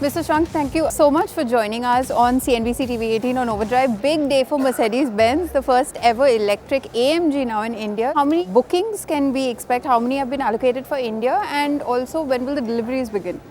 Mr. Schwenk, thank you so much for joining us on CNBC TV 18 on Overdrive. Big day for Mercedes-Benz, the first ever electric AMG now in India. How many bookings can we expect? How many have been allocated for India? And also, when will the deliveries begin?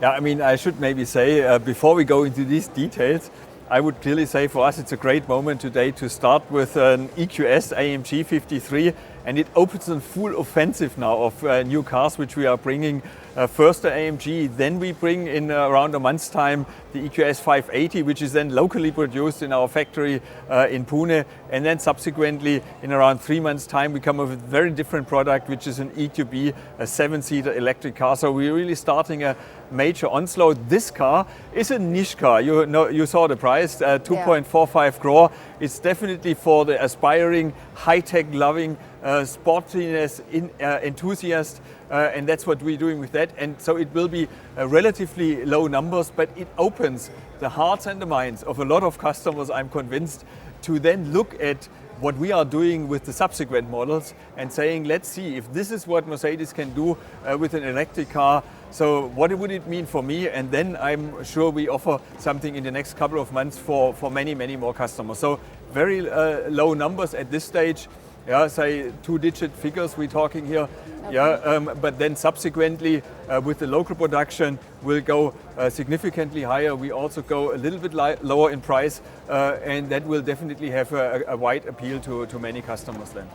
Yeah, I mean, I should maybe say, before we go into these details, I would clearly say for us it's a great moment today to start with an EQS AMG 53, and it opens a full offensive now of new cars which we are bringing. First the AMG, then we bring in around a month's time the EQS 580, which is then locally produced in our factory in Pune, and then subsequently in around 3 months' time we come up with a very different product, which is an EQB, a 7-seater electric car. So we're really starting a major onslaught. This car is a niche car. You saw the price, 2.45 crore. It's definitely for the aspiring, high-tech loving, sportiness enthusiast, and that's what we're doing with that. And so it will be relatively low numbers, but it opens the hearts and the minds of a lot of customers, I'm convinced, to then look at what we are doing with the subsequent models and saying, let's see if this is what Mercedes can do with an electric car. So what would it mean for me? And then I'm sure we offer something in the next couple of months for many, many more customers. So very low numbers at this stage. Yeah, say 2-digit figures we're talking here. Okay. Yeah, but then subsequently with the local production will go significantly higher. We also go a little bit lower in price, and that will definitely have a wide appeal to many customers then.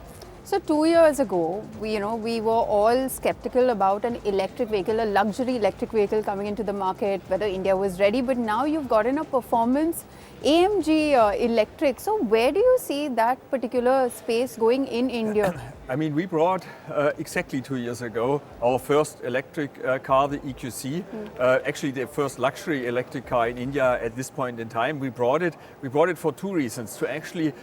So 2 years ago, we were all skeptical about an electric vehicle, a luxury electric vehicle coming into the market, whether India was ready. But now you've gotten a performance AMG electric. So where do you see that particular space going in India? I mean, we brought exactly 2 years ago our first electric car, the EQC, actually the first luxury electric car in India at this point in time. We brought it for 2 reasons: to actually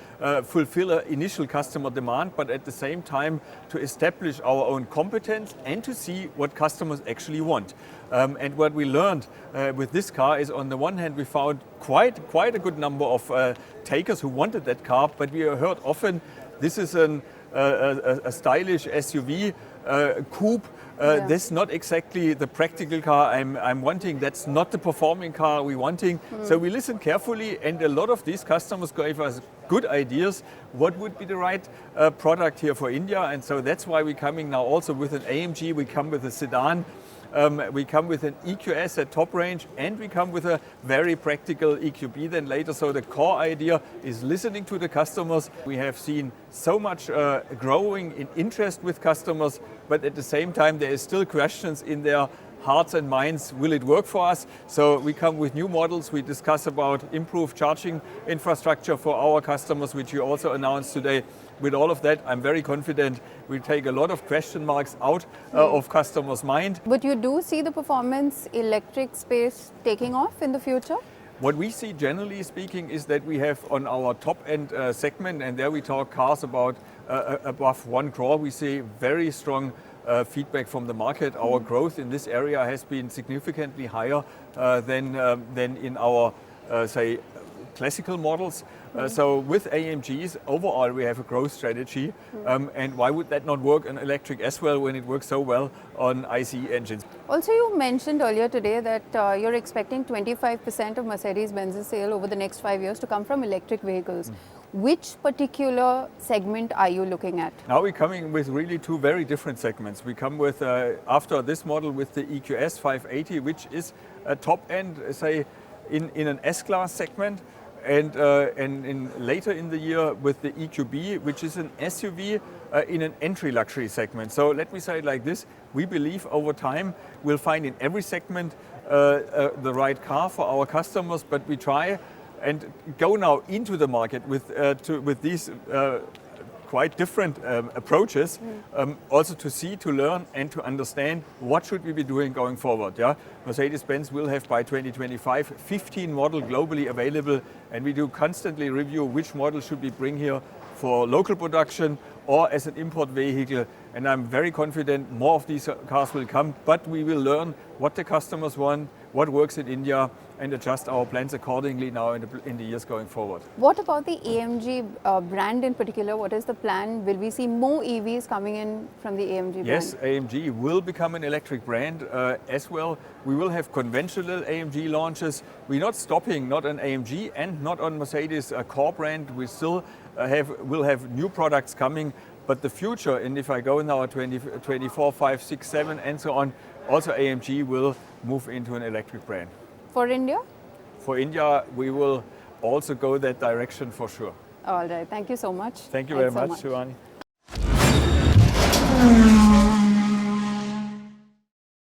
fulfill an initial customer demand, but at the same time to establish our own competence and to see what customers actually want. And what we learned with this car is, on the one hand, we found quite a good number of takers who wanted that car, but we heard often this is a stylish SUV, coupe. That's not exactly the practical car I'm wanting. That's not the performing car we're wanting. So we listened carefully, and a lot of these customers gave us good ideas what would be the right product here for India. And so that's why we're coming now also with an AMG. We come with a sedan. We come with an EQS at top range, and we come with a very practical EQB then later. So the core idea is listening to the customers. We have seen so much growing in interest with customers, but at the same time there is still questions in their hearts and minds. Will it work for us? So we come with new models. We discuss about improved charging infrastructure for our customers, which you also announced today. With all of that, I'm very confident we take a lot of question marks out of customers' mind. But you do see the performance electric space taking off in the future? What we see, generally speaking, is that we have on our top-end segment, and there we talk cars about above 1 crore, we see very strong feedback from the market. Our growth in this area has been significantly higher than in our, say, classical models. So with AMGs, overall we have a growth strategy, and why would that not work on electric as well when it works so well on ICE engines? Also, you mentioned earlier today that you're expecting 25% of Mercedes-Benz's sale over the next 5 years to come from electric vehicles. Which particular segment are you looking at? Now we're coming with really 2 very different segments. We come with, after this model, with the EQS 580, which is a top end, say, in an S-Class segment. And later in the year with the EQB, which is an SUV in an entry luxury segment. So let me say it like this: we believe over time we'll find in every segment the right car for our customers, but we try and go now into the market with these quite different approaches, also to see, to learn and to understand what should we be doing going forward. Yeah, Mercedes-Benz will have by 2025 15 models globally available, and we do constantly review which model should we bring here for local production or as an import vehicle. And I'm very confident more of these cars will come, but we will learn what the customers want, what works in India and adjust our plans accordingly now in the years going forward. What about the AMG brand in particular? What is the plan? Will we see more EVs coming in from the AMG brand? Yes, AMG will become an electric brand as well. We will have conventional AMG launches. We're not stopping, not on AMG and not on Mercedes core brand. We still will have new products coming, but the future, and if I go now 24, 5, 6, 7 and so on, also AMG will move into an electric brand. For India? For India, we will also go that direction for sure. All right, thank you so much. Thank you very Thanks so much, Shivani.